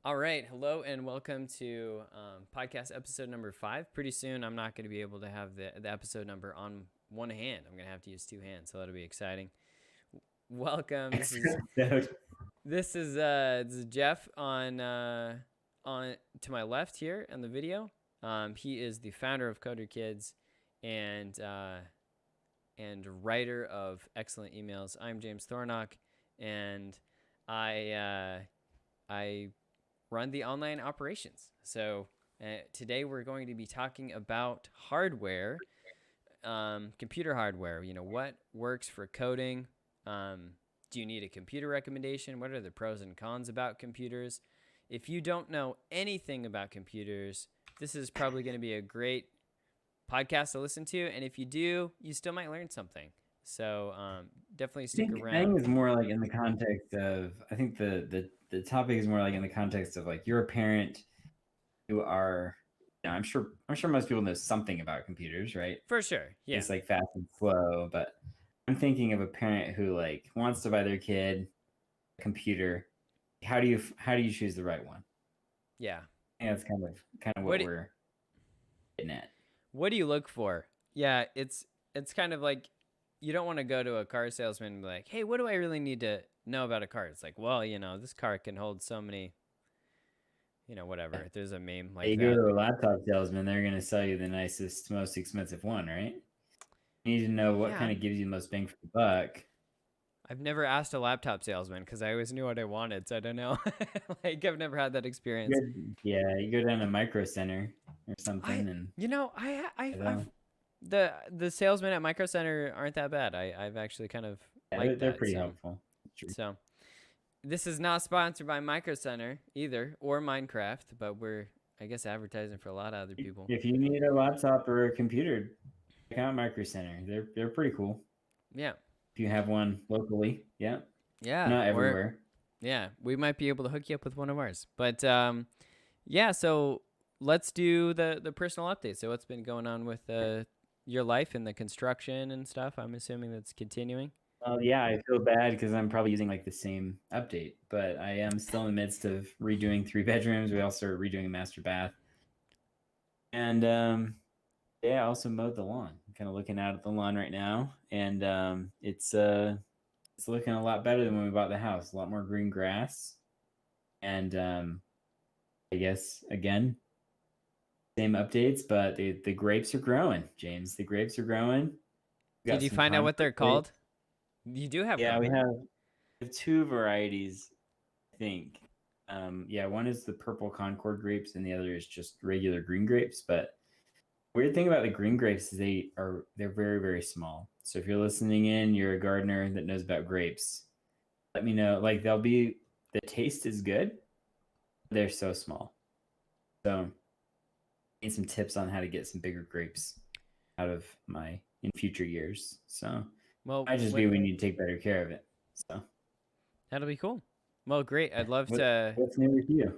All right. Hello and welcome to podcast episode number 5. Pretty soon, I'm not going to be able to have the episode number on one hand. I'm going to have to use two hands, so that'll be exciting. Welcome. This is Episode. Jeff on to my left here in the video. He is the founder of Coder Kids and writer of excellent emails. I'm James Thornock, and I run the online operations. So today we're going to be talking about hardware, computer hardware. You know, what works for coding? Do you need a computer recommendation? What are the pros and cons about computers? If you don't know anything about computers, this is probably going to be a great podcast to listen to. And if you do, you still might learn something. So definitely stick I around. think it's more like in the context of. I think the topic is more like in the context of like you're a parent who are. I'm sure most people know something about computers, right? For sure. Yeah. It's like fast and slow, but I'm thinking of a parent who like wants to buy their kid a computer. How do you choose the right one? Yeah. I think that's kind of what What we're getting at. What do you look for? Yeah, it's kind of like you don't want to go to a car salesman and be like, "Hey, what do I really need to know about a car?" It's like, "Well, this car can hold so many, whatever." There's a meme like You go that. to a laptop salesman, they're going to sell you the nicest, most expensive one, right? You need to know what Yeah, kind of gives you the most bang for the buck. I've never asked a laptop salesman because I always knew what I wanted, so I don't know. Like I've never had that experience. Yeah, you go down to Micro Center or I, something, and you know, I've you the salesmen at Micro Center aren't that bad. I've actually kind of yeah, they're, liked they're that. pretty So helpful. True. so this is not sponsored by Micro Center either or Minecraft, but we're I guess advertising for a lot of other people. If you need a laptop or a computer, check out Micro Center. They're pretty cool. Yeah. If you have one locally, yeah, Yeah, not or everywhere. yeah, we might be able to hook you up with one of ours. But yeah, so let's do the personal update. So what's been going on with your life and the construction and stuff? I'm assuming that's continuing. Well, yeah, I feel bad because I'm probably using like the same update, but I am still in the midst of redoing 3 bedrooms. We also are redoing a master bath, and yeah, I also mowed the lawn. I'm kind of looking out at the lawn right now, and it's looking a lot better than when we bought the house. A lot more green grass, and I guess again, same updates, but the grapes are growing, James. The grapes are growing. We Did got you some find out what they're Concord grapes. called? You do have Yeah, we Concord. have 2 varieties, I think. Yeah, one is the purple Concord grapes, and the other is just regular green grapes. But weird thing about the green grapes is they're very, very small. So if you're listening in, you're a gardener that knows about grapes. Let me know. Like the taste is good. They're so small. So I need some tips on how to get some bigger grapes out of my in future years. So Well, I just be we need to take better care of it. So that'll be cool. Well, great. I'd love what to. what's new with you?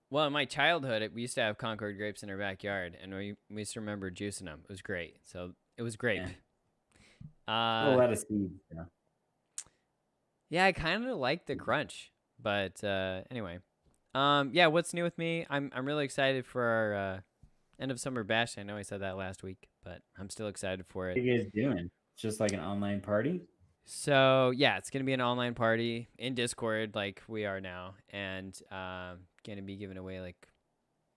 Well, in my childhood, we used to have Concord grapes in our backyard, and we used to remember juicing them. It was great. So it was grape. Yeah, a Uh, lot of seeds. Yeah. yeah, I kind of like the crunch, but anyway. Yeah, what's new with me? I'm really excited for our end of summer bash. I know I said that last week, but I'm still excited for What it. are you guys doing? Just like an online party? So yeah, it's gonna be an online party in Discord, like we are now, and gonna be giving away like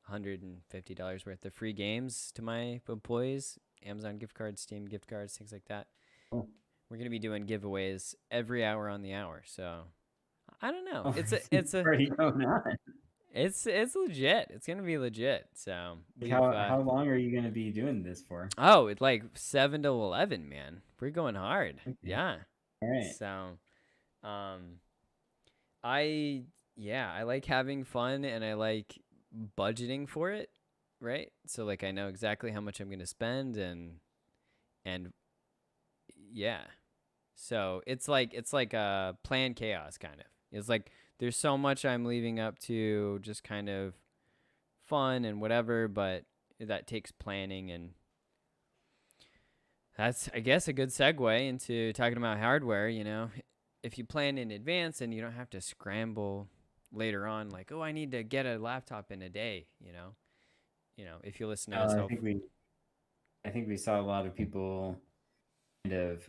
$150 worth of free games to my employees, Amazon gift cards, Steam gift cards, things like that. Oh, We're gonna be doing giveaways every hour on the hour. So I don't know. oh, It's there's a it's a a party going on. it's legit. It's gonna be legit. So Like we've how long are you going to be doing this for? oh, it's like 7 to 11, man. We're going hard. Okay. Yeah. All right. So um I yeah, I like having fun and I like budgeting for it, right? So like I know exactly how much I'm gonna spend and yeah. So it's like a planned chaos kind of. It's like there's so much I'm leaving up to just kind of fun and whatever, but that takes planning and that's I guess a good segue into talking about hardware, If you plan in advance and you don't have to scramble later on, like, oh, I need to get a laptop in a day. If you listen to Uh, us, I hope. think we I think we saw a lot of people kind of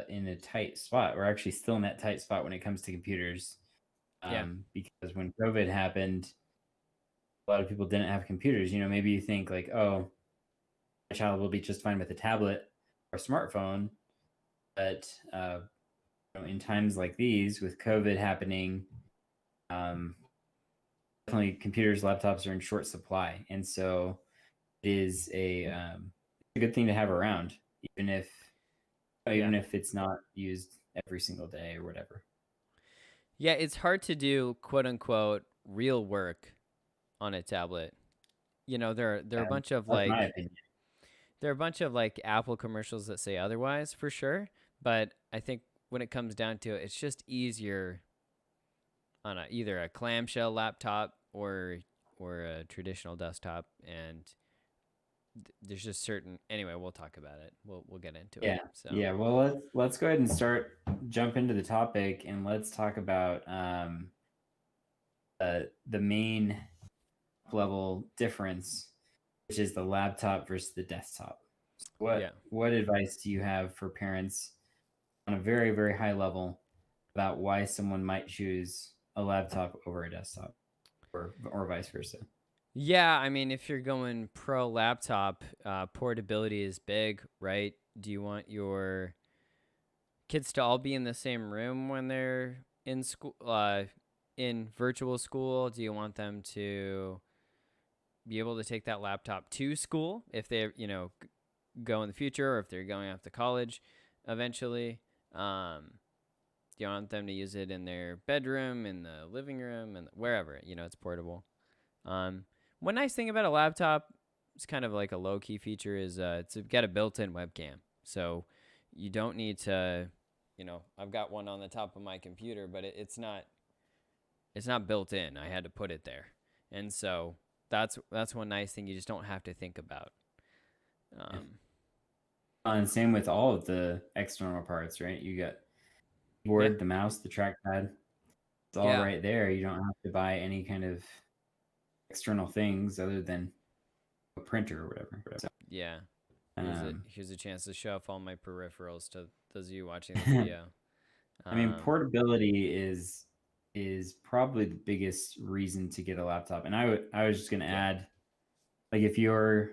in a tight spot. We're actually still in that tight spot when it comes to computers, Yeah, because when COVID happened, a lot of people didn't have computers. Maybe you think like, oh, my child will be just fine with a tablet or smartphone, but in times like these, with COVID happening, um, definitely computers, laptops are in short supply, and so it is a good thing to have around, even if yeah, even if it's not used every single day or whatever. yeah. It's hard to do quote unquote real work on a tablet. There are a bunch of That's my like opinion. there are a bunch of like Apple commercials that say otherwise for sure, but I think when it comes down to it, it's just easier on either a clamshell laptop or a traditional desktop, and there's just certain. Anyway, we'll talk about it. We'll get into it. Yeah, So yeah. Well, let's go ahead and jump into the topic, and let's talk about the main level difference, which is the laptop versus the desktop. yeah. What advice do you have for parents on a very, very high level about why someone might choose a laptop over a desktop, or vice versa? Yeah, I mean, if you're going pro laptop, portability is big, right? Do you want your kids to all be in the same room when they're in school, in virtual school? Do you want them to be able to take that laptop to school if they, go in the future, or if they're going off to college eventually? Do you want them to use it in their bedroom, in the living room, and wherever? It's portable. Um, One nice thing about a laptop, it's kind of like a low key feature, is it's got a built in webcam. So you don't need to, I've got one on the top of my computer, but it's not built in. I had to put it there, and so that's one nice thing you just don't have to think about. Yeah. Um, And same with all of the external parts, right? You got yeah, keyboard, the mouse, the trackpad. It's all yeah, right there. You don't have to buy any kind of external things other than a printer or whatever. So, yeah. Here's a um, here's a chance to show off all my peripherals to those of you watching the video. I mean, Um, portability is probably the biggest reason to get a laptop. And I was just gonna yeah. add, like, if you're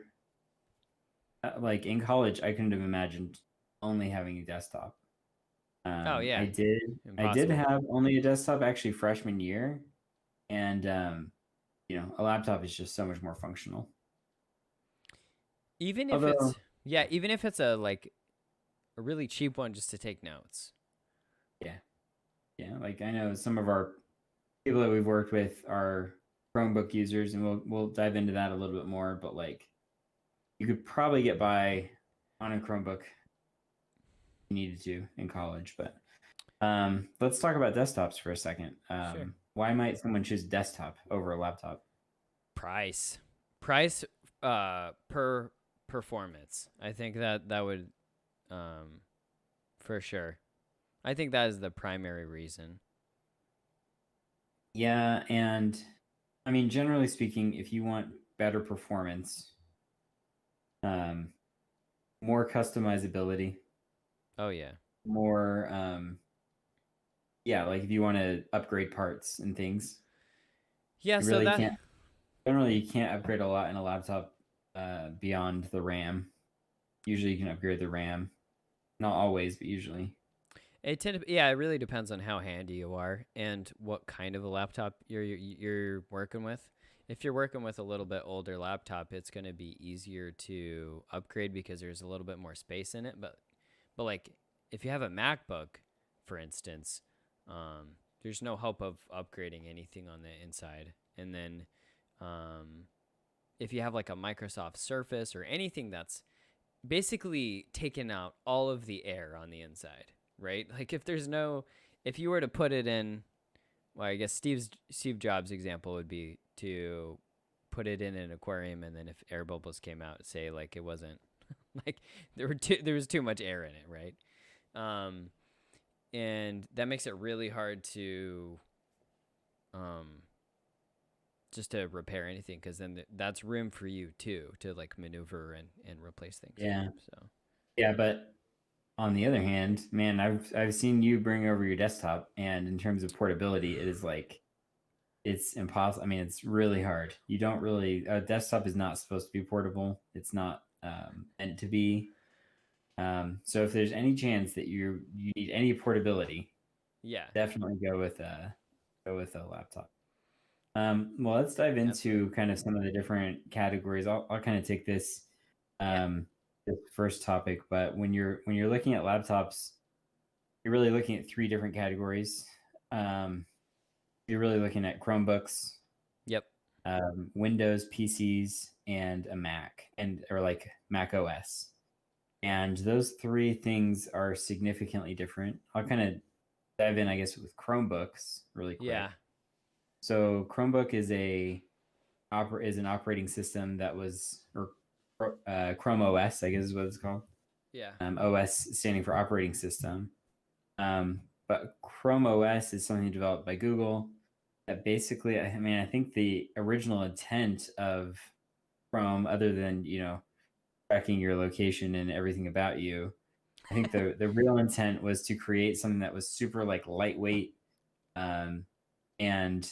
like in college, I couldn't have imagined only having a desktop. Oh I yeah. did Impossible. have only a desktop actually freshman year, and a laptop is just so much more functional. Even if Although, it's Yeah, even if it's a really cheap one just to take notes. yeah, yeah, like I know some of our people that we've worked with are Chromebook users, and we'll dive into that a little bit more. But like, you could probably get by on a Chromebook if you needed to in college. But let's talk about desktops for a second. Sure. Why might someone choose desktop over a laptop? Price. Price per performance. I think that would um for sure. I think that is the primary reason. Yeah, and I mean, generally speaking, if you want better performance, um, more customizability, Oh yeah. more yeah, like if you want to upgrade parts and things, Yeah, you so really that can't. Generally, you can't upgrade a lot in a laptop beyond the RAM. Usually, you can upgrade the RAM. Not always, but usually. yeah, it really depends on how handy you are and what kind of a laptop you're working with. If you're working with a little bit older laptop, it's going to be easier to upgrade because there's a little bit more space in it, but like if you have a MacBook, for instance, there's no hope of upgrading anything on the inside. And then um, if you have like a Microsoft Surface or anything that's basically taken out all of the air on the inside, right? Like if you were to put it in, well, I guess Steve Jobs' example would be to put it in an aquarium, and then if air bubbles came out, say like it wasn't like there was too much air in it, right? And that makes it really hard to just to repair anything, because then that's room for you too to like maneuver and replace things. Yeah. So Yeah, but on the other hand, man, I've seen you bring over your desktop, and in terms of portability, it is like it's impossible. I mean, it's really hard. You don't really a desktop is not supposed to be portable. It's not meant to be. So if there's any chance that you need any portability, yeah, definitely go with a laptop. Well, let's dive into absolutely. kind of some of the different categories. I'll kind of take Yeah, um, this first topic, but when you're looking at laptops, you're really looking at three different categories. Um, you're really looking at Chromebooks, yep, Windows PCs, and a Mac, and or like Mac OS. And those three things are significantly different. I'll kind of dive in, I guess, with Chromebooks really yeah, quick. So Chromebook is an operating system that was or Chrome OS, I guess is what it's called. yeah, OS standing for operating system. But Chrome OS is something developed by Google that basically, I mean, I think the original intent of Chrome, other than tracking your location and everything about you, I think the real intent was to create something that was super like lightweight, um, and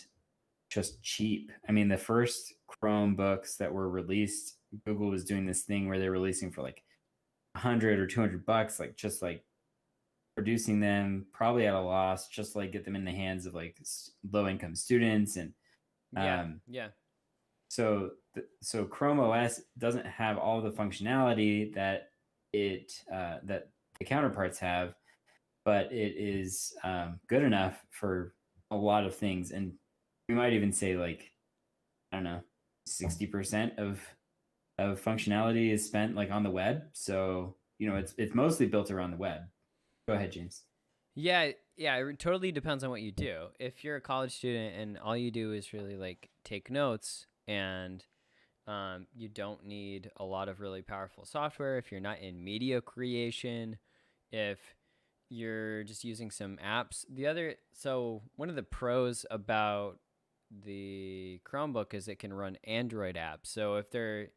just cheap. I mean, the first Chromebooks that were released, Google was doing this thing where they're releasing for like 100 or $200, like just like producing them probably at a loss, just like get them in the hands of like low income students. And yeah, um, yeah, so Chrome OS doesn't have all the functionality that that the counterparts have, but it is good enough for a lot of things. And we might even say like I don't know, 60% of functionality is spent like on the web. So it's mostly built around the web. Go ahead, James. yeah, yeah. It totally depends on what you do. If you're a college student and all you do is really like take notes and you don't need a lot of really powerful software, if you're not in media creation, if you're just using some apps. So one of the pros about the Chromebook is it can run Android apps. So if they're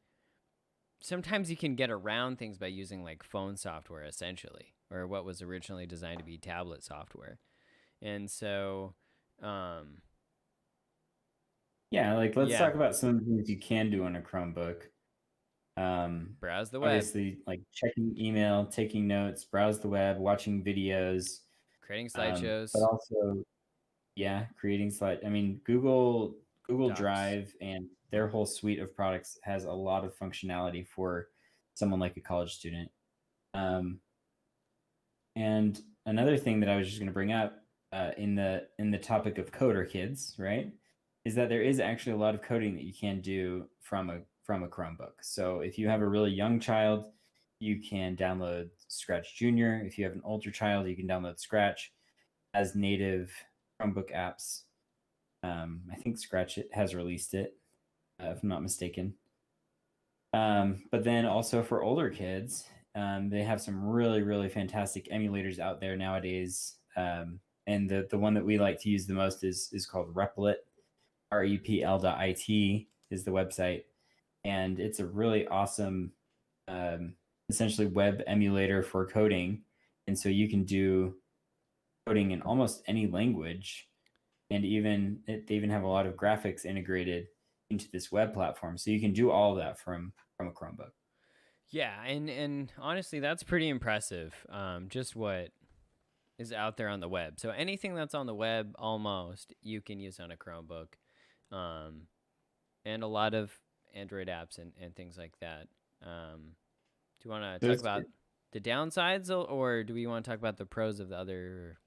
sometimes you can get around things by using like phone software essentially, or what was originally designed to be tablet software. And so, um, Yeah, like let's yeah, talk about some of the things you can do on a Chromebook. browse the web, Obviously, like checking email, taking notes, browse the web, watching videos, creating but slideshows, also yeah, creating slide. I mean, Google docs. Drive and their whole suite of products has a lot of functionality for someone like a college student. Um, and another thing that I was just going to bring up in the topic of coder kids, right, is that there is actually a lot of coding that you can do from a Chromebook. So if you have a really young child, you can download Scratch Junior. If you have an older child, you can download Scratch as native Chromebook apps. I think Scratch has released it, if I'm not mistaken. But then also for older kids, they have some really, really fantastic emulators out there nowadays. And the one that we like to use the most is called Replit, REPL.IT is the website. And it's a really awesome, um, essentially web emulator for coding. And so you can do coding in almost any language. And they even have a lot of graphics integrated into this web platform. So you can do all of that from a Chromebook. Yeah, and honestly, that's pretty impressive. Just what is out there on the web. So anything that's on the web, almost you can use on a Chromebook, um, and a lot of Android apps and things like that. Do you want to talk There's about the downsides, or do we want to talk about the pros of the other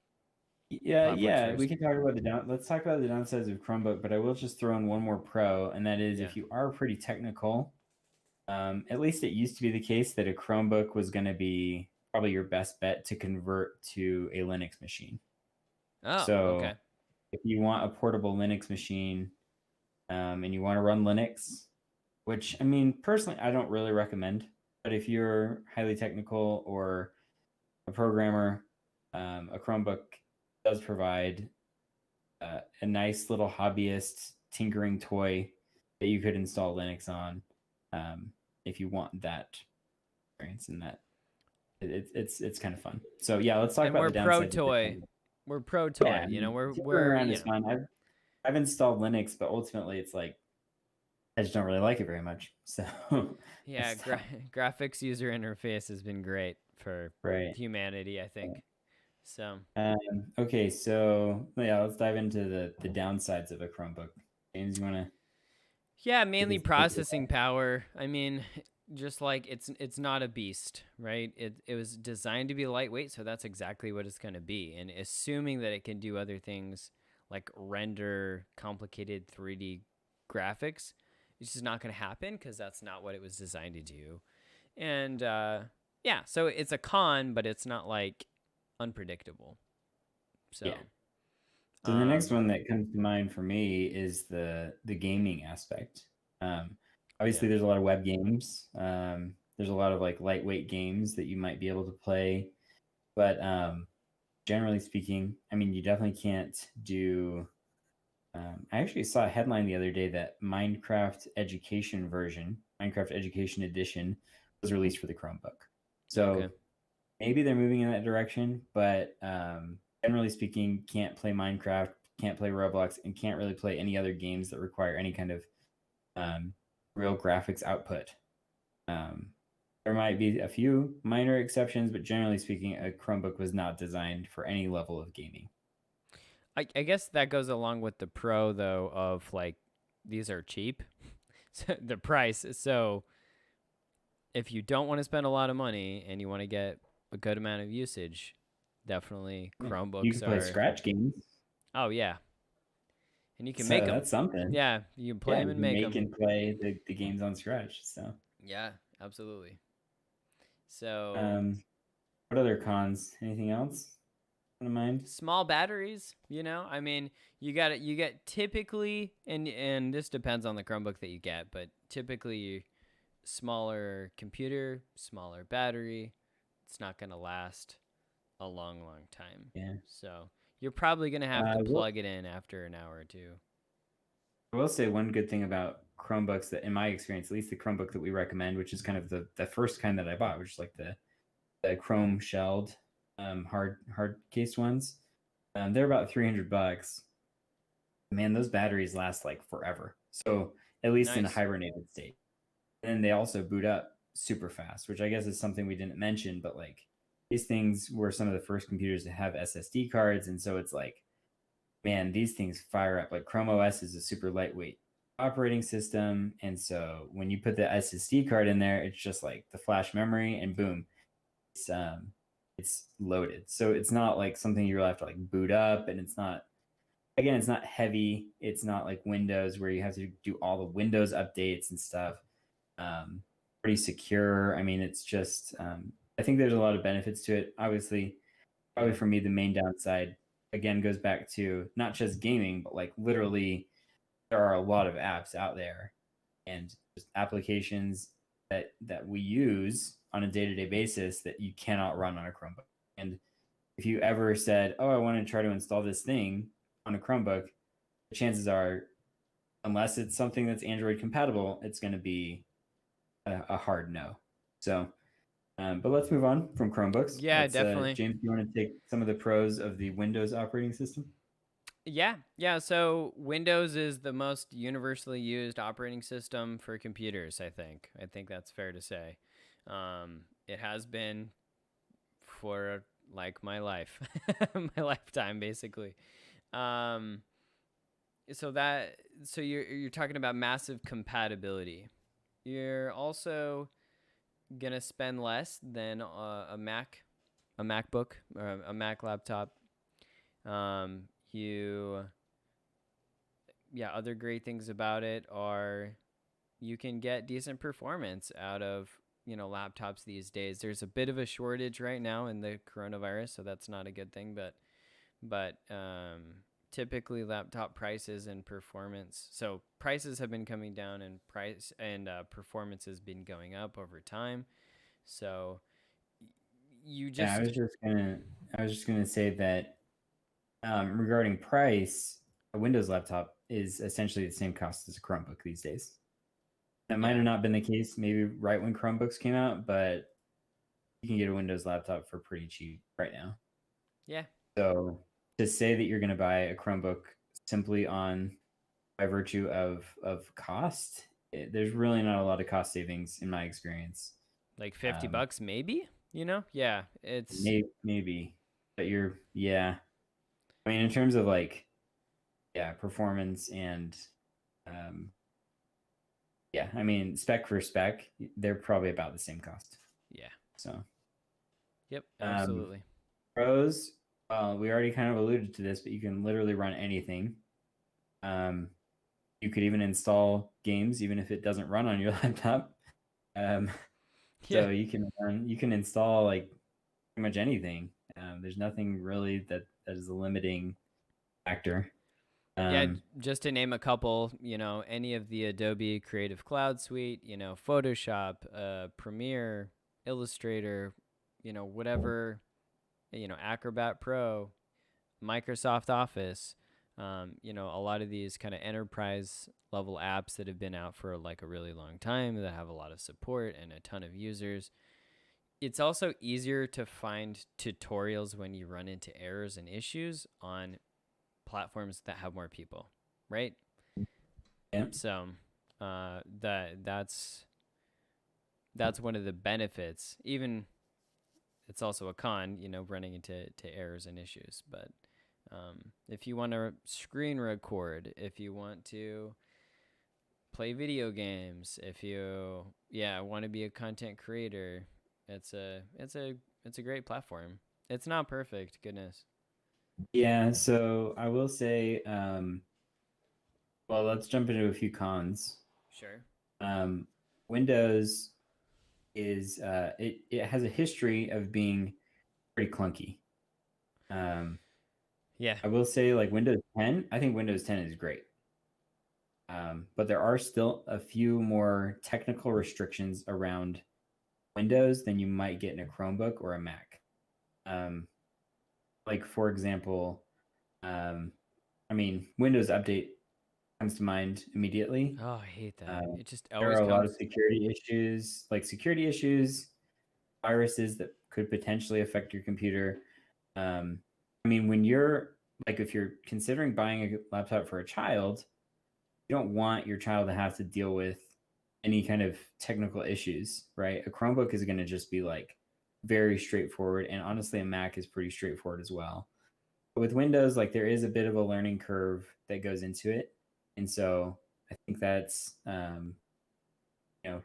platforms yeah, we first? can talk about let's talk about the downsides of Chromebook, but I will just throw in one more pro, and that is Yeah. if you are pretty technical, at least it used to be the case that a Chromebook was going to be probably your best bet to convert to a Linux machine. Oh, So okay. if you want a portable Linux machine, and you want to run Linux, which I mean, personally, I don't really recommend, but if you're highly technical or a programmer, a Chromebook does provide a nice little hobbyist tinkering toy that you could install Linux on, if you want that experience. And that it's kind of fun. So yeah, let's talk And about we're the pro downsides of the toy. Chromebook. We're pro Yeah, toy. I You know, mean, we're tinkering we're around you is know. fun. I've installed Linux, but ultimately it's like I just don't really like it very much. So I Yeah, stopped. graphics user interface has been great for Right. humanity, I think. So, Okay, so yeah, let's dive into the downsides of a Chromebook. James, you want to yeah, take mainly us take it processing power. I mean, just like it's not a beast, right? It was designed to be lightweight, so that's exactly what it's going to be. And assuming that it can do other things like render complicated 3D graphics, it's just not going to happen because that's not what it was designed to do. And yeah, so it's a con, but it's not like unpredictable. Yeah. So, So the next um, one that comes to mind for me is the gaming aspect. Um, yeah, Obviously, there's a lot of web games. There's a lot of like lightweight games that you might be able to play, but generally speaking, I mean, you definitely can't do. I actually saw a headline the other day that Minecraft Education Edition, was released for the Chromebook. okay. So maybe they're moving in that direction, but generally speaking, can't play Minecraft, can't play Roblox, and can't really play any other games that require any kind of um, real graphics output. Um, there might be a few minor exceptions, but generally speaking, a Chromebook was not designed for any level of gaming. I guess that goes along with the pro though of like these are cheap. The price. So if you don't want to spend a lot of money and you want to get a good amount of usage, definitely Yeah. You can Chromebooks play are. Scratch games, Oh yeah, and you can make so them. that's something. Yeah, you can play Yeah, them you and can make make them. and play the games on Scratch. So, Yeah, absolutely. So um, what other cons? Anything else in mind? small batteries, I mean, you get typically, and this depends on the Chromebook that you get, but typically smaller computer, smaller battery, it's not going to last a long time. Yeah. So you're probably going to have to Uh, what plug it in after an hour or two. I will say one good thing about Chromebooks that, in my experience, at least the Chromebook that we recommend, which is kind of the first kind that I bought, which is like the Chrome shelled, hard case ones. They're about $300. Man, those batteries last like forever. So at least in a Nice. hibernated state. And they also boot up super fast, which I guess is something we didn't mention, but like these things were some of the first computers to have SSD cards, and so it's like, man, these things fire up. Like Chrome OS is a super lightweight operating system, and so when you put the SSD card in there, it's just like the flash memory, and boom, it's loaded. So it's not like something you'll have to like boot up, and it's not heavy. It's not like Windows where you have to do all the Windows updates and stuff. Um, Pretty secure. I mean, it's just I think there's a lot of benefits to it. Obviously, Yeah. probably for me, the main downside again goes back to not just gaming, but like literally there are a lot of apps out there and just applications that we use on a day-to-day basis that you cannot run on a Chromebook. And if you ever said, "Oh, I want to try to install this thing on a Chromebook," the chances are, unless it's something that's Android compatible, it's going to be a hard no. So, but let's move on from Chromebooks. Yeah, Let's, definitely. James, do you want to take some of the pros of the Windows operating system? Yeah, yeah. So Windows is the most universally used operating system for computers. I think that's fair to say. It has been for like my life, my lifetime, basically. Um, so that so you're talking about massive compatibility. You're also gonna spend less than a MacBook, or a Mac laptop. You Yeah, other great things about it are you can get decent performance out of laptops these days. There's a bit of a shortage right now in the coronavirus, so that's not a good thing. But typically laptop prices and performance. So prices have been coming down, and price and performance has been going up over time. So you Yeah, just I was just gonna say that regarding price, a Windows laptop is essentially the same cost as a Chromebook these days. That might Yeah. have not been the case maybe right when Chromebooks came out, but you can get a Windows laptop for pretty cheap right now. Yeah. So to say that you're going to buy a Chromebook simply on by virtue of cost, there's really not a lot of cost savings in my experience. Like 50 Um, bucks maybe, Yeah, it's maybe, but yeah. I mean, in terms of like, yeah, performance and, um, yeah, I mean, spec for spec, they're probably about the same cost. yeah. So, Yep, um, absolutely. pros, we already kind of alluded to this, but you can literally run anything. Um, you could even install games, even if it doesn't run on your laptop. Um, Yeah. so you can install like pretty much anything. There's nothing really that is a limiting factor. Yeah, Um, just to name a couple, any of the Adobe Creative Cloud Suite, Photoshop, Premiere, Illustrator, whatever, Acrobat Pro, Microsoft Office, a lot of these kind of enterprise level apps that have been out for like a really long time that have a lot of support and a ton of users. It's also easier to find tutorials when you run into errors and issues on platforms that have more people, right? yeah, So that's one of the benefits. Even it's also a con, running into errors and issues. But if you want to screen record, if you want to play video games, if you want to be a content creator, it's a great platform. It's not perfect, goodness. yeah. So I will say, well, let's jump into a few cons. Sure. Um, Windows is it has a history of being pretty clunky. Um, Yeah. I will say, like Windows 10, I think Windows 10 is great. But there are still a few more technical restrictions around Windows than you might get in a Chromebook or a Mac. Um, like for example, um, I mean, Windows Update comes to mind immediately. Oh, I hate that. Uh, It just there always are a lot of comes. security issues, viruses that could potentially affect your computer. I mean, when you're like, if you're considering buying a laptop for a child, you don't want your child to have to deal with any kind of technical issues, right? A Chromebook is going to just be like very straightforward. And honestly, a Mac is pretty straightforward as well. But with Windows, like there is a bit of a learning curve that goes into it. And so I think that's, you know,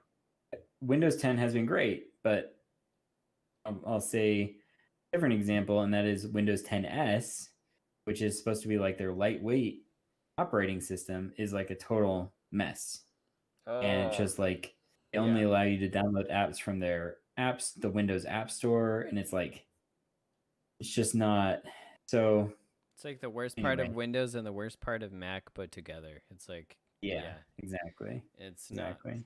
Windows 10 has been great, but I'll say a different example, and that is Windows 10s, which is supposed to be like their lightweight operating system, is like a total mess. And it's Oh, just like they only yeah. allow you to download apps from their apps, the Windows App Store, and it's like it's just not so. It's like the worst part of Anyway, Windows and the worst part of Mac put together. It's like, yeah, yeah, exactly, it's not. exactly.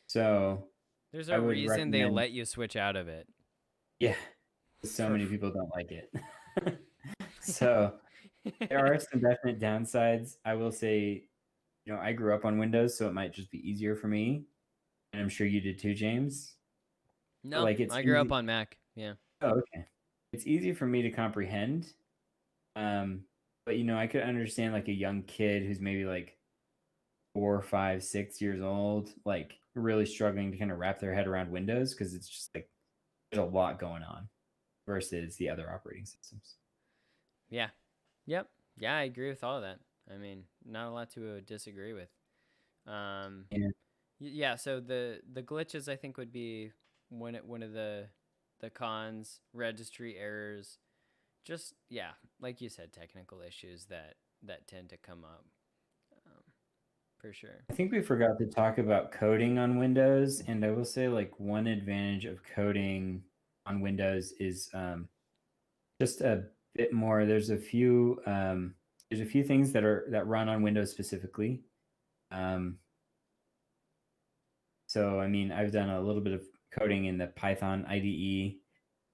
So There's I a would reason they recommend, let you switch out of it. yeah, so For many people don't like it. So there are some definite downsides. I will say, I grew up on Windows, so it might just be easier for me, and I'm sure you did too, James. But No, like it's I grew up easy. on Mac. Yeah. Oh, okay. It's easy for me to comprehend. Um, but I could understand like a young kid who's maybe like 4, 5, 6 years old, like really struggling to kind of wrap their head around Windows because it's just like there's a lot going on versus the other operating systems. Yeah. Yep. Yeah, I agree with all of that. I mean, not a lot to disagree with. Um, Yeah. yeah. So the glitches I think would be one of the cons, registry errors, just like you said, technical issues that tend to come up, um, for sure. I think we forgot to talk about coding on Windows, and I will say like one advantage of coding on Windows is just a bit more. There's a few things that run on Windows specifically. Um, so I mean, I've done a little bit of coding in the Python IDE.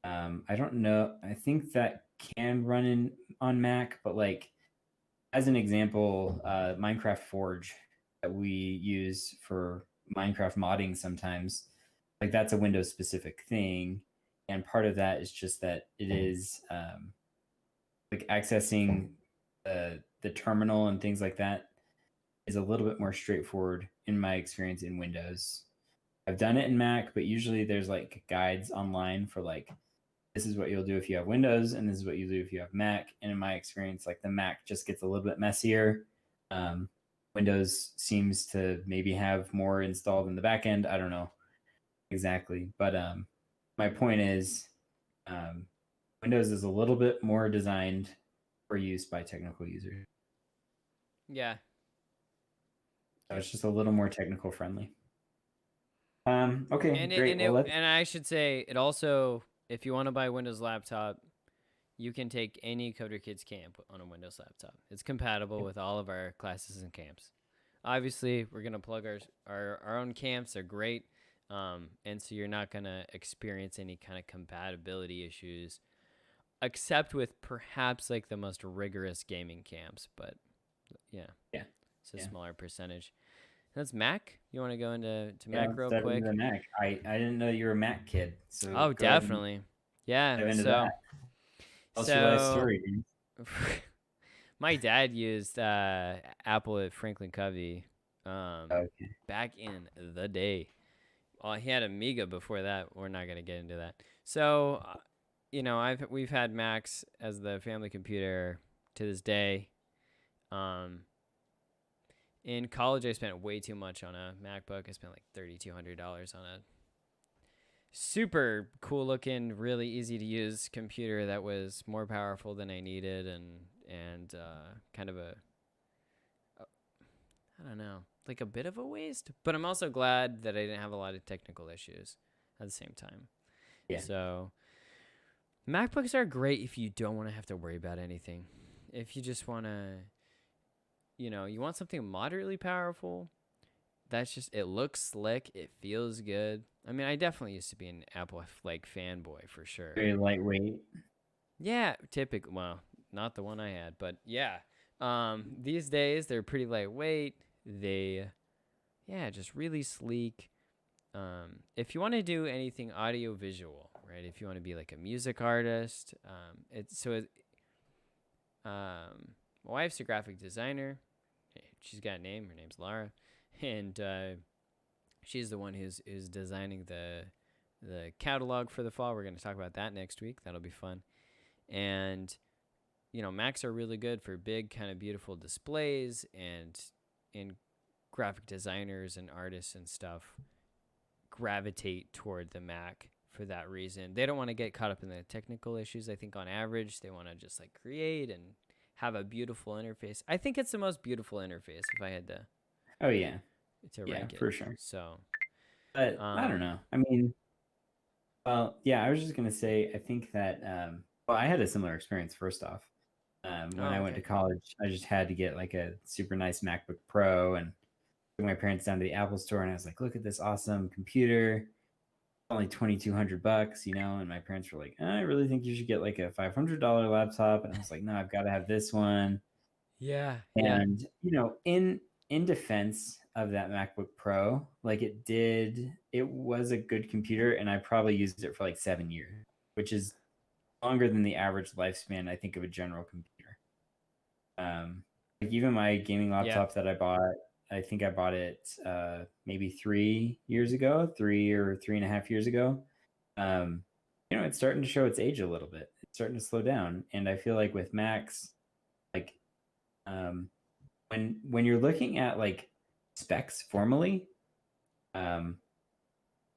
I don't know. I think that can run in on Mac, but like as an example, Minecraft Forge that we use for Minecraft modding sometimes, like that's a Windows specific thing, and part of that is just that it is like accessing the terminal and things like that is a little bit more straightforward in my experience in Windows. I've done it in Mac, but usually there's like guides online for like this is what you'll do if you have Windows, and this is what you do if you have Mac. And in my experience, like the Mac just gets a little bit messier. Um, Windows seems to maybe have more installed in the back end. I don't know exactly, but my point is, um, Windows is a little bit more designed for use by technical users. Yeah. So Yep. it's just a little more technical friendly. Okay, And great. Well, let's. I should say it also, if you want to buy a Windows laptop, you can take any Coder Kids camp on a Windows laptop. It's compatible with all of our classes and camps. Obviously, we're gonna plug our own camps. They're great, and so you're not gonna experience any kind of compatibility issues, except with perhaps like the most rigorous gaming camps. But yeah, Yeah, it's a yeah, smaller percentage. That's Mac. You want to go into yeah. Mac Let's real dive into quick? the Mac. I didn't know you were a Mac kid, so Oh, go ahead and definitely. Yeah. dive into So that. What's your life so story, James? my dad used Apple at Franklin Covey Okay. back in the day. Well, he had Amiga before that. We're not gonna get into that. So, we've had Macs as the family computer to this day. Um, in college, I spent way too much on a MacBook. I spent like $3,200 on a super cool looking, really easy to use computer that was more powerful than I needed, and kind of I don't know, like a bit of a waste. But I'm also glad that I didn't have a lot of technical issues at the same time. Yeah. So MacBooks are great if you don't want to have to worry about anything. If you just want to, you want something moderately powerful. That's just, it looks slick. It feels good. I mean, I definitely used to be an Apple like fanboy for sure. Very lightweight. Yeah, typically. Well, not the one I had, but yeah. These days they're pretty lightweight. They, yeah, just really sleek. If you want to do anything audio visual, right? If you want to be like a music artist, my wife's a graphic designer. She's got a name. Her name's Lara, and she's the one who's designing the catalog for the fall. We're going to talk about that next week. That'll be fun. And Macs are really good for big, kind of beautiful displays, and graphic designers and artists and stuff gravitate toward the Mac for that reason. They don't want to get caught up in the technical issues. I think on average, they want to just like create and have a beautiful interface. I think it's the most beautiful interface if I had Oh yeah, to yeah, rank it. for sure. So, But I don't know. I mean, well, yeah, I was just gonna say, I think that well, I had a similar experience first off. When oh, I went to okay. college, I just had to get like a super nice MacBook Pro and took my parents down to the Apple store and I was like, look at this awesome computer. Only $2,200, and my parents were like, I really think you should get like a $500 laptop. And I was like, no, I've got to have this one. Yeah, yeah, And in defense of that MacBook Pro, like it was a good computer, and I probably used it for like 7 years, which is longer than the average lifespan, I think, of a general computer. Like even my gaming yeah, laptop that I bought, I think I bought it maybe 3 years ago, 3 or 3.5 years ago. Um, it's starting to show its age a little bit. It's starting to slow down, and I feel like with Macs, like um, when you're looking at like specs formally, um,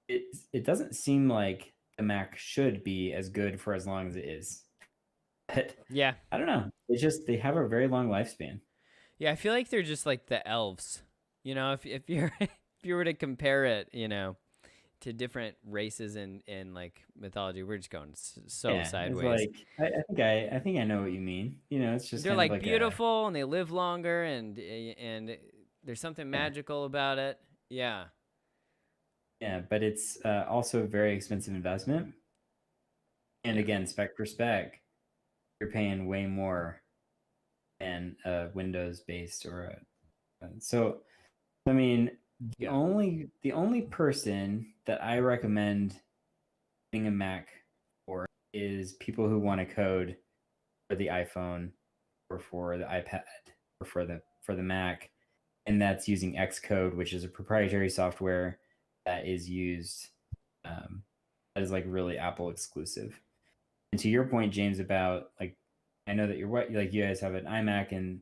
it doesn't seem like the Mac should be as good for as long as it is. But yeah, I don't know. It's just they have a very long lifespan. yeah. I feel like they're just like the elves. If you're if you were to compare it, to different races in like mythology, we're just going so Yeah, it's sideways. like I think I know what you mean. It's just They're kind of like like a beautiful and they live longer, and there's something yeah, magical about it. Yeah, yeah, but it's also a very expensive investment. And yeah, again, spec for spec, you're paying way more than a Windows based or so. I mean, Yeah. the only person that I recommend getting a Mac for is people who want to code for the iPhone or for the iPad or for the Mac, and that's using Xcode, which is a proprietary software that is used that is like really Apple exclusive. And to your point, James, about like I know that your wife, like you guys have an iMac, and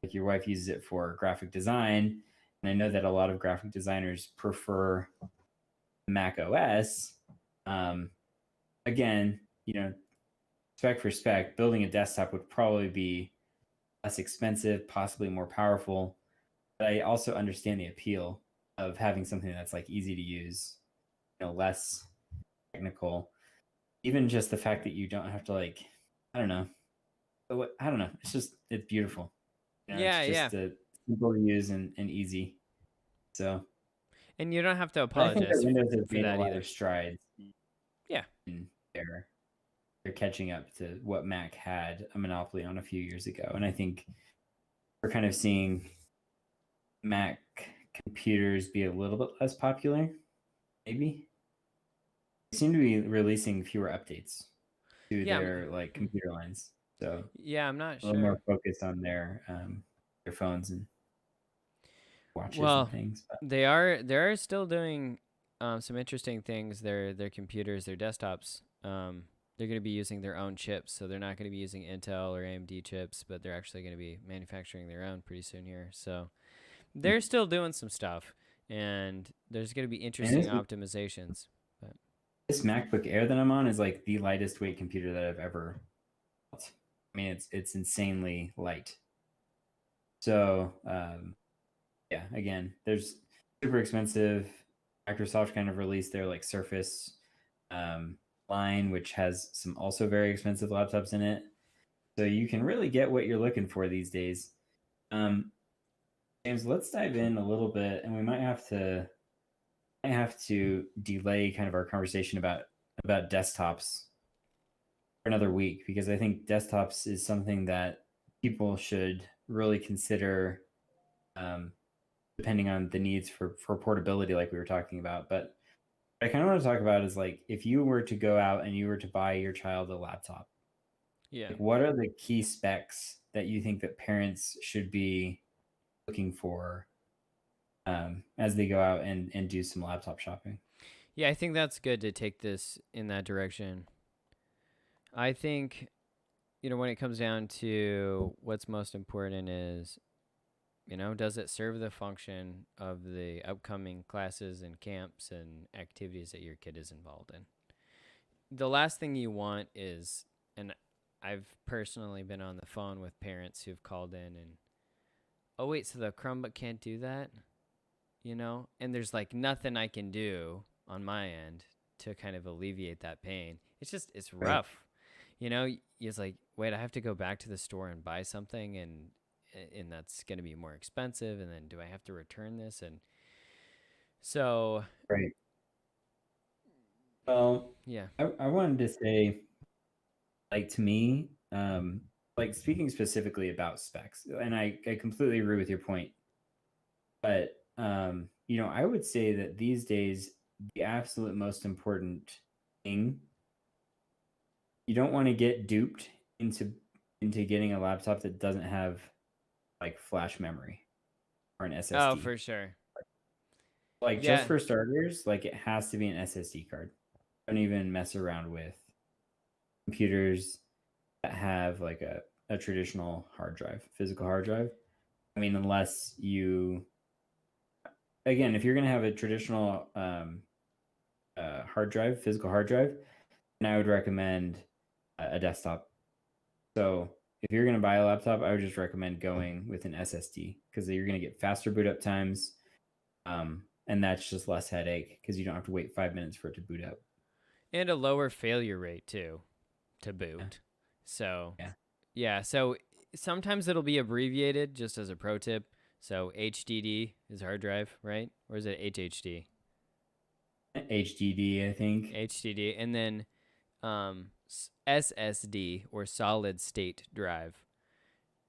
like your wife uses it for graphic design, and I know that a lot of graphic designers prefer Mac OS. Um, Again, spec for spec, building a desktop would probably be less expensive, possibly more powerful. But I also understand the appeal of having something that's like easy to use, less technical. Even just the fact that you don't have to like, I don't know, I don't know. It's beautiful. It's Yeah, yeah. just simple to use and easy. So, And you don't have to but I think that apologize Windows has for made a that lot of either. strides Yeah. in they're catching up to what Mac had a monopoly on a few years ago, and I think we're kind of seeing Mac computers be a little bit less popular. Maybe they seem to be releasing fewer updates to Yeah. their like computer lines, so Yeah, I'm not a little more sure. focused on their phones and watches and Well, things. But they are still doing some interesting things. Their computers, their desktops. They're going to be using their own chips, so they're not going to be using Intel or AMD chips, but they're actually going to be manufacturing their own pretty soon here. So they're still doing some stuff, and there's going to be and interesting optimizations. But this MacBook Air that I'm on is like the lightest weight computer that I've ever built. I mean, it's insanely light. So yeah, again, there's super expensive. Microsoft kind of released their like Surface um, line, which has some also very expensive laptops in it. So you can really get what you're looking for these days. Um, James, let's dive in a little bit, and we might have to delay kind of our conversation about desktops for another week because I think desktops is something that people should really consider, um, depending on the needs for portability, like we were talking about. But what I kind of want to talk about is like if you were to go out and you were to buy your child a laptop, yeah. like what are the key specs that you think that parents should be looking for as they go out and do some laptop shopping? Yeah, I think that's good to take this in that direction. I think, when it comes down to what's most important is, does it serve the function of the upcoming classes and camps and activities that your kid is involved in? The last thing you want is, and I've personally been on the phone with parents who've called in and, oh, wait, so the Chromebook can't do that? And there's like nothing I can do on my end to kind of alleviate that pain. It's Right. rough. It's like, wait, I have to go back to the store and buy something, and that's going to be more expensive, and then do I have to return this? And so, Right. Well, yeah. I wanted to say, like to me, like speaking specifically about specs, and I completely agree with your point. But I would say that these days the absolute most important thing, you don't want to get duped into getting a laptop that doesn't have like flash memory or an Oh, SSD. for sure. Like just Yeah. for starters, like it has to be an SSD card. Don't even mess around with computers that have like a traditional hard drive, physical hard drive. I mean, unless you, again, if you're going to have a traditional hard drive, physical hard drive, then I would recommend a desktop. So if you're going to buy a laptop, I would just recommend going with an SSD because you're going to get faster boot up times. And that's just less headache because you don't have to wait 5 minutes for it to boot up. And a lower failure rate, too, to Yeah. boot. So, Yeah. yeah. So sometimes it'll be abbreviated just as a pro tip. So HDD is hard drive, right? Or is it HHD? HDD, I think. HDD. And then SSD or solid state drive.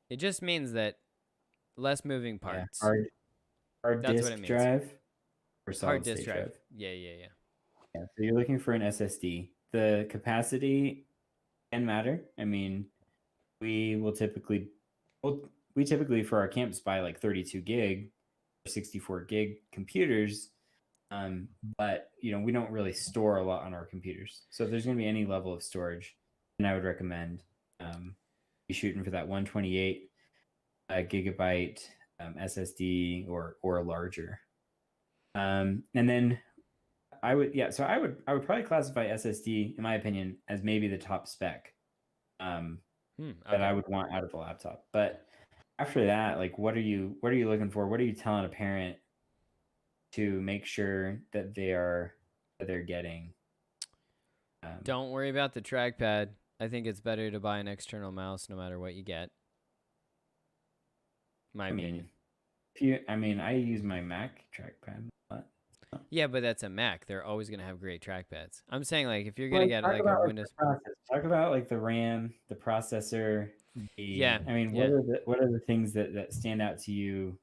It just means that less moving Yeah. parts. Hard That's what it disk means. drive or Hard solid disk state drive. drive? Yeah, yeah, yeah. Yeah. So you're looking for an SSD. The capacity can matter. I mean, we will typically, well, we typically for our camps buy like 32 gig or 64 gig computers. Um, but we don't really store a lot on our computers. So if there's going to be any level of storage, then I would recommend be shooting for that 128 gigabyte SSD or larger. And then I would probably classify SSD, in my opinion, as maybe the top spec um, that I Okay. would want out of the laptop. But after that, like, what are you looking for? What are you telling a parent to make sure that they're getting? Um, Don't worry about the trackpad. I think it's better to buy an external mouse no matter what you get. My I opinion. mean, I use my Mac trackpad a lot. Yeah, but that's a Mac. They're always gonna have great trackpads. I'm saying like if you're gonna Like, get talk like a about like the Windows. process. Talk about like the RAM, the processor. Yeah, I mean, what yeah, are the things that stand out to you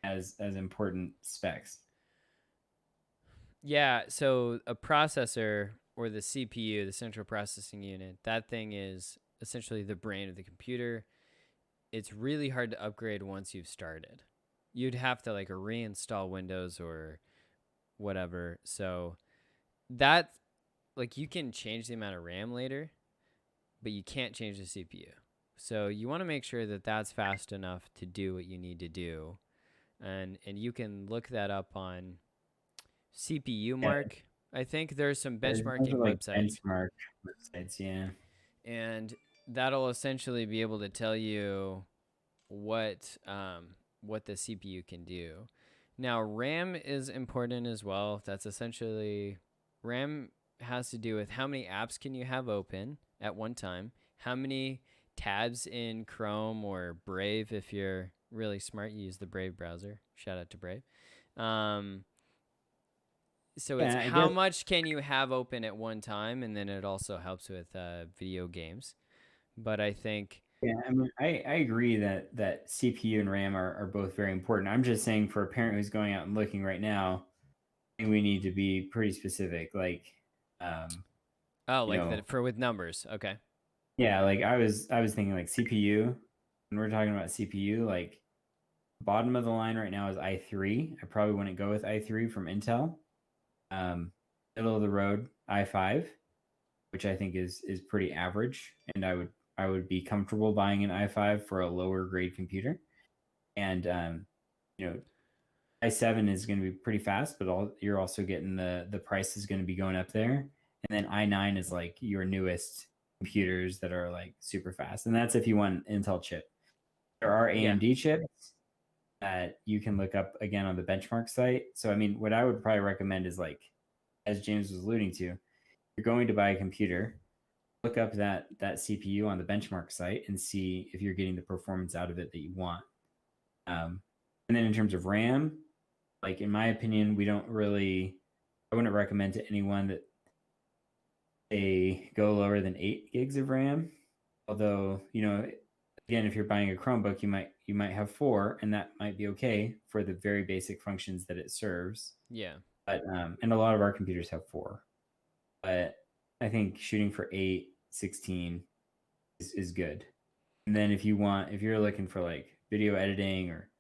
as important specs? yeah. So a processor or the CPU, the central processing unit, that thing is essentially the brain of the computer. It's really hard to upgrade once you've started. You'd have to like reinstall Windows or whatever. So that like you can change the amount of RAM later, but you can't change the CPU. So you want to make sure that that's fast enough to do what you need to do. And you can look that up on CPU Yeah, Mark. I think there's some those are benchmarking like websites, benchmark websites. Yeah. and that'll essentially be able to tell you what the CPU can do. Now, RAM is important as well. That's essentially RAM has to do with how many apps can you have open at one time, how many tabs in Chrome or Brave. If you're really smart, you use the Brave browser. Shout out to Brave. Um, so it's Yeah, I how guess. much can you have open at one time, and then it also helps with video games. But I think, Yeah, I mean, I agree that CPU and RAM are both very important. I'm just saying for a parent who's going out and looking right now, I think we need to be pretty specific. Like, um, oh, you like know, that for with numbers. Okay. yeah, like I was thinking like CPU. When we're talking about CPU, like bottom of the line right now is i3. I probably wouldn't go with i3 from Intel. Um, Middle of the road i5, which I think is pretty average, and I would be comfortable buying an i5 for a lower grade computer. And you know, i7 is going to be pretty fast, but you're also getting the price is going to be going up there. And then i9 is like your newest computers that are like super fast, and that's if you want an Intel chip. There are Yeah. AMD chips that you can look up again on the benchmark site. So I mean, what I would probably recommend is like, as James was alluding to, you're going to buy a computer, look up that CPU on the benchmark site and see if you're getting the performance out of it that you want. And then in terms of RAM, like in my opinion, I wouldn't recommend to anyone that they go lower than 8 gigs of RAM. Although, again, if you're buying a Chromebook, you might have 4, and that might be okay for the very basic functions that it serves. Yeah. But and a lot of our computers have 4. But I think shooting for 8, 16 is good. And then if you're looking for like video editing or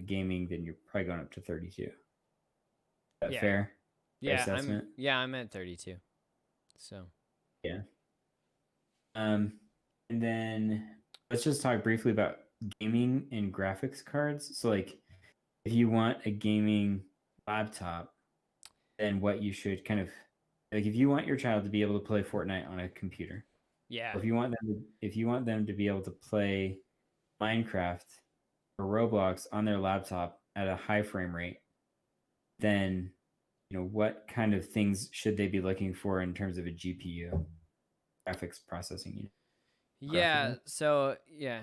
gaming, then you're probably going up to 32. Is that Yeah. fair? Fair assessment? I'm at 32. So, Yeah. Um, and then let's just talk briefly about gaming and graphics cards. So, like, if you want a gaming laptop, then what you should kind of like, if you want your child to be able to play Fortnite on a computer, yeah. or if you want them to be able to play Minecraft or Roblox on their laptop at a high frame rate, then what kind of things should they be looking for in terms of a GPU, graphics processing unit? Yeah, Graphical. so yeah.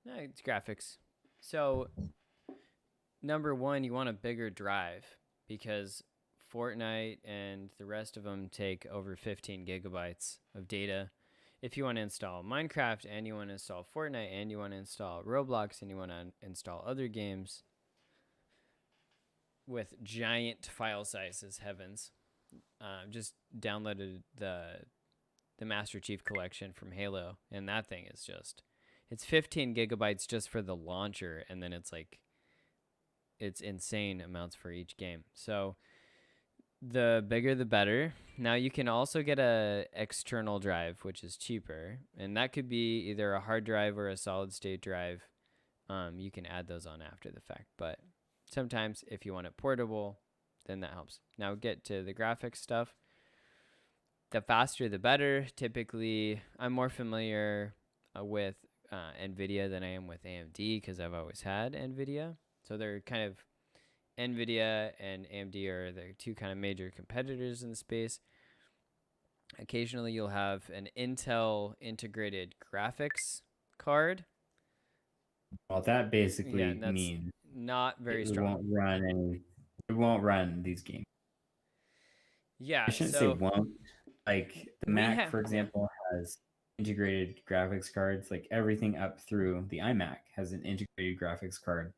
It's graphics. So, number 1, you want a bigger drive because Fortnite and the rest of them take over 15 gigabytes of data. if you want to install Minecraft and you want to install Fortnite and you want to install Roblox and you want to install other games with giant file sizes, heavens, just downloaded the Master Chief Collection from Halo, and that thing is just, it's 15 gigabytes just for the launcher, and then it's like, it's insane amounts for each game. So the bigger the better. Now you can also get a external drive, which is cheaper, and that could be either a hard drive or a solid state drive. You can add those on after the fact, but sometimes if you want it portable, then that helps. Now get to the graphics stuff. The faster the better. Typically, I'm more familiar with NVIDIA than I am with AMD because I've always had NVIDIA. So they're kind of, NVIDIA and AMD are the two kind of major competitors in the space. Occasionally, you'll have an Intel integrated graphics card. Well, that Yeah, basically and that's means not very it strong. won't run any. It won't run these games. Yeah, I shouldn't say so won't. Like the we Mac, have, for yeah, example, has integrated graphics cards. Like everything up through the iMac has an integrated graphics card.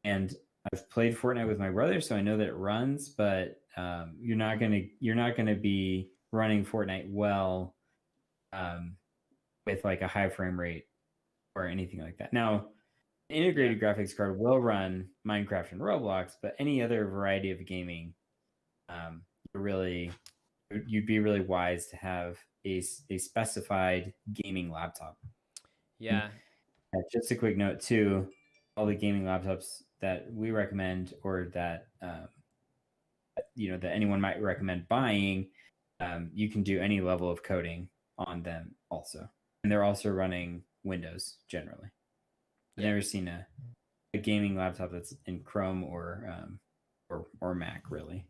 And I've played Fortnite with my brother, so I know that it runs. But you're not gonna be running Fortnite well um, with like a high frame rate or anything like that. Now, yeah, integrated graphics card will run Minecraft and Roblox, but any other variety of gaming, um, you're really you'd be really wise to have a specified gaming laptop. And yeah, just a quick note too, all the gaming laptops that we recommend or that that anyone might recommend buying, you can do any level of coding on them also, and they're also running Windows generally. I've yeah, never seen a gaming laptop that's in Chrome or Mac really.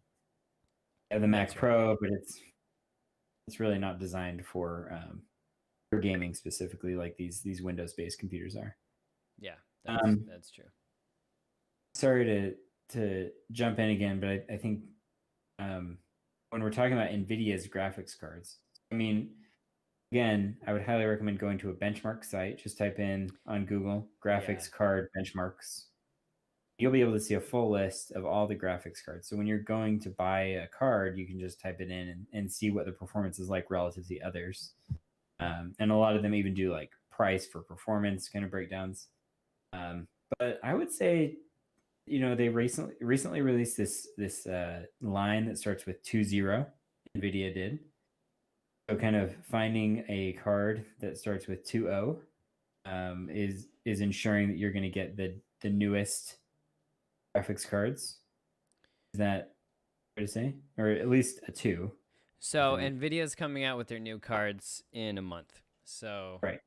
I have the Mac that's right. Pro, but it's really not designed for gaming specifically like these Windows based computers are. Yeah, Um, that's true. sorry to jump in again, but I think um, when we're talking about NVIDIA's graphics cards, I mean, again, I would highly recommend going to a benchmark site. Just type in on Google Yeah, graphics card benchmarks. You'll be able to see a full list of all the graphics cards. So when you're going to buy a card, you can just type it in and see what the performance is like relative to the others. And a lot of them even do like price for performance kind of breakdowns. But I would say, they recently released this line that starts with 20. NVIDIA did. So kind of finding a card that starts with 20 is ensuring that you're going to get the newest graphics cards. Is that fair to say, or at least a two? I so think Nvidia's coming out with their new cards in a month. So, right.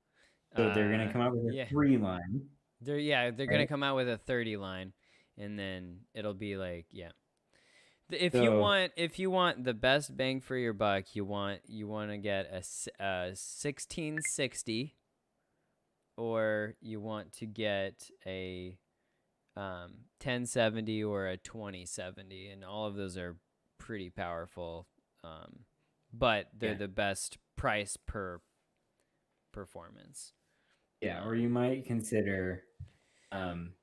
So they're going to come out with a yeah, 3 line, they're gonna right? come out with a 30 line, and then it'll be like, yeah. So If you want the best bang for your buck, you want to get a 1660, or you want to get a 1070 or a 2070, and all of those are pretty powerful. But they're yeah, the best price per performance. yeah, or Um, you might consider um,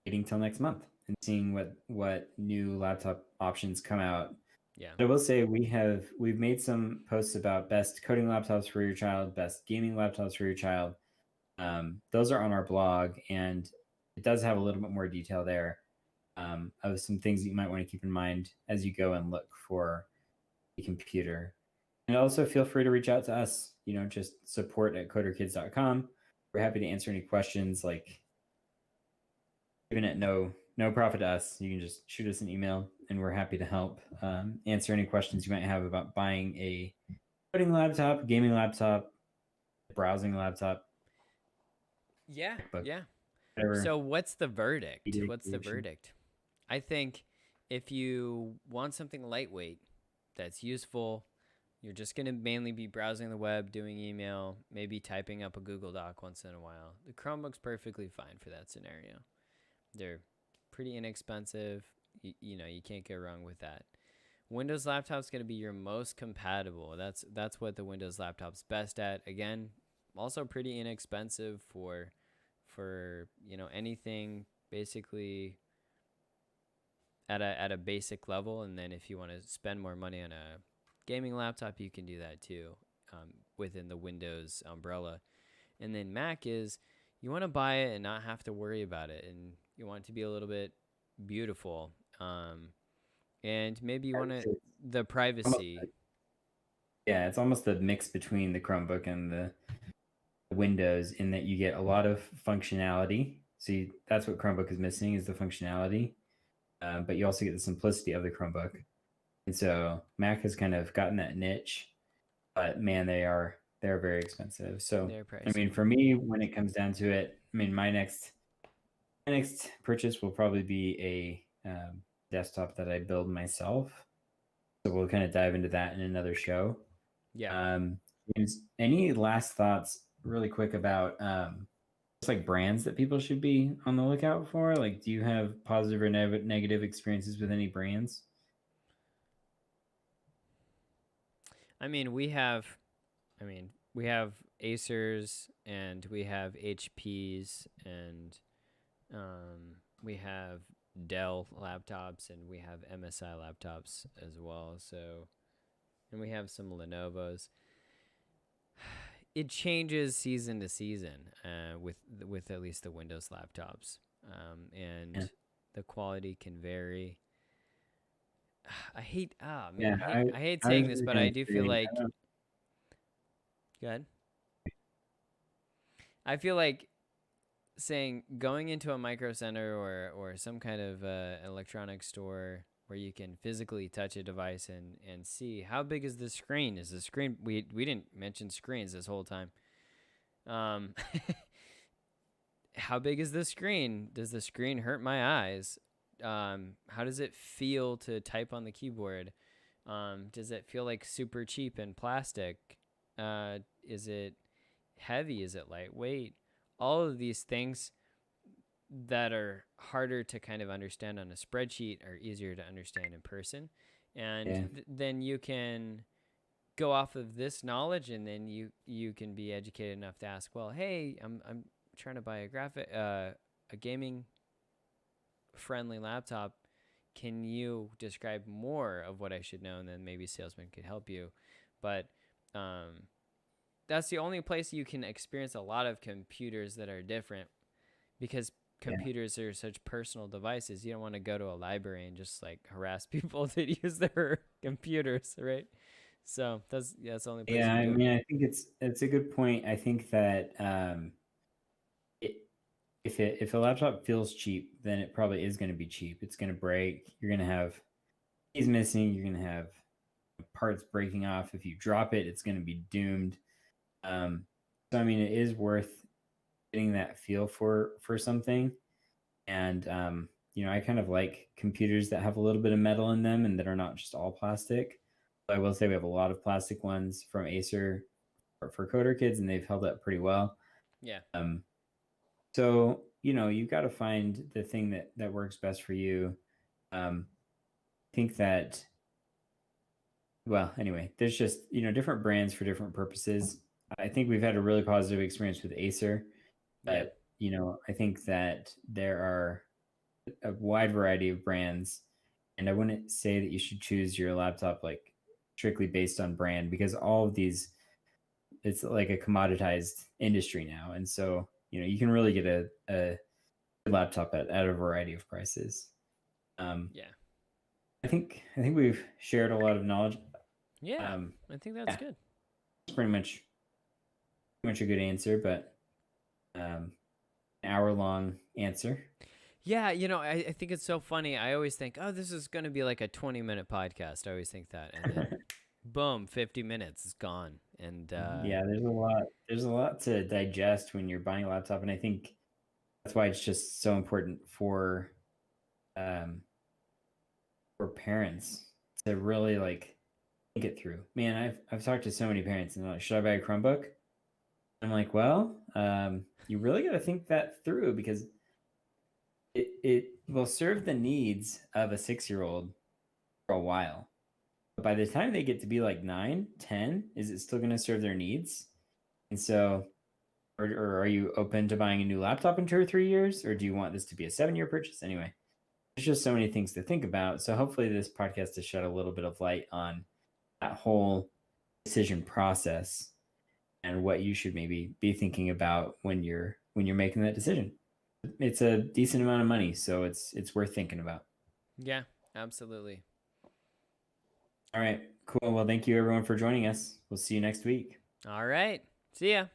waiting till next month and seeing what new laptop options come out. yeah, But I will say we've made some posts about best coding laptops for your child, best gaming laptops for your child. Those are on our blog, and it does have a little bit more detail there of some things that you might want to keep in mind as you go and look for a computer. And also feel free to reach out to us, just support@coderkids.com. We're happy to answer any questions, like giving it no profit to us. You can just shoot us an email and we're happy to help answer any questions you might have about buying a coding laptop, gaming laptop, browsing laptop, yeah, MacBook, yeah. whatever So what's the verdict? media What's the creation. verdict? I think if you want something lightweight that's useful, you're just going to mainly be browsing the web, doing email, maybe typing up a Google Doc once in a while. The Chromebook's perfectly fine for that scenario. They're pretty inexpensive. You can't go wrong with that. Windows laptop's going to be your most compatible. That's what the Windows laptop's best at. Again, also pretty inexpensive for anything basically at a basic level. And then if you want to spend more money on a gaming laptop, you can do that too, within the Windows umbrella. And then Mac is, you want to buy it and not have to worry about it, and you want it to be a little bit beautiful. And maybe you I want would to say it's the almost privacy. yeah, it's almost a mix between the Chromebook and the Windows in that you get a lot of functionality. See, that's what Chromebook is missing is the functionality, but you also get the simplicity of the Chromebook. And so Mac has kind of gotten that niche, but man, they're very expensive. So They're I mean, pricey. for me, when it comes down to it, I mean, my next purchase will probably be a desktop that I build myself. So we'll kind of dive into that in another show. Yeah. Um, James, any last thoughts, really quick, about just like brands that people should be on the lookout for? Like, do you have positive or negative experiences with any brands? I mean, we have I mean, we have Acers and we have HPs and we have Dell laptops and we have MSI laptops as well. So, and we have some Lenovo's. It changes season to season with at least the Windows laptops, and Yeah, the quality can vary. I hate man, yeah. I hate I was saying this, just but gonna I do feel say, like good. I feel like saying going into a micro center or some kind of electronic store where you can physically touch a device and see how big is the screen. Is the screen, we didn't mention screens this whole time. um how big is the screen? Does the screen hurt my eyes? How does it feel to type on the keyboard? Does it feel like super cheap and plastic? Is it heavy? Is it lightweight? All of these things that are harder to kind of understand on a spreadsheet are easier to understand in person. And yeah, then you can go off of this knowledge, and then you can be educated enough to ask, well, hey, I'm trying to buy a gaming friendly laptop. Can you describe more of what I should know? And then maybe salesman could help you. But um, that's the only place you can experience a lot of computers that are different, because yeah. computers are such personal devices. You don't want to go to a library and just like harass people to use their computers, right? So that's the only place Yeah, you I do it. mean, I think it's a good point. I think that it, if a laptop feels cheap, then it probably is going to be cheap. It's going to break. You're going to have keys missing. You're going to have parts breaking off. If you drop it, it's going to be doomed. So I mean, it is worth getting that feel for something. And I kind of like computers that have a little bit of metal in them and that are not just all plastic. But I will say we have a lot of plastic ones from Acer for coder kids, and they've held up pretty well. Yeah. Um, so you've got to find the thing that works best for you. I think that well, anyway, there's just different brands for different purposes. I think we've had a really positive experience with Acer, Yeah. but I think that there are a wide variety of brands, and I wouldn't say that you should choose your laptop like strictly based on brand because all of these it's like a commoditized industry now, and so you can really get a laptop at a variety of prices. Um, Yeah. I think we've shared a lot of knowledge. Yeah. Um, I think that's yeah, good. it's pretty much a good answer, but an hour long answer. Yeah, I think it's so funny. I always think, oh, this is going to be like a 20-minute podcast. I always think that. And then boom, 50 minutes is gone. And Yeah, there's a lot to digest when you're buying a laptop, and I think that's why it's just so important um for parents to really like think it through. Man, I've talked to so many parents and they're like, should I buy a Chromebook? I'm like, well, you really got to think that through because it will serve the needs of a 6-year-old for a while. by the time they get to be like 9, 10, is it still going to serve their needs? And so, or are you open to buying a new laptop in 2 or 3 years, or do you want this to be a 7-year purchase? Anyway, there's just so many things to think about. So hopefully this podcast has shed a little bit of light on that whole decision process and what you should maybe be thinking about when you're making that decision. It's a decent amount of money, so it's worth thinking about. Yeah, absolutely. All right, cool. Well, thank you everyone for joining us. We'll see you next week. All right. See ya.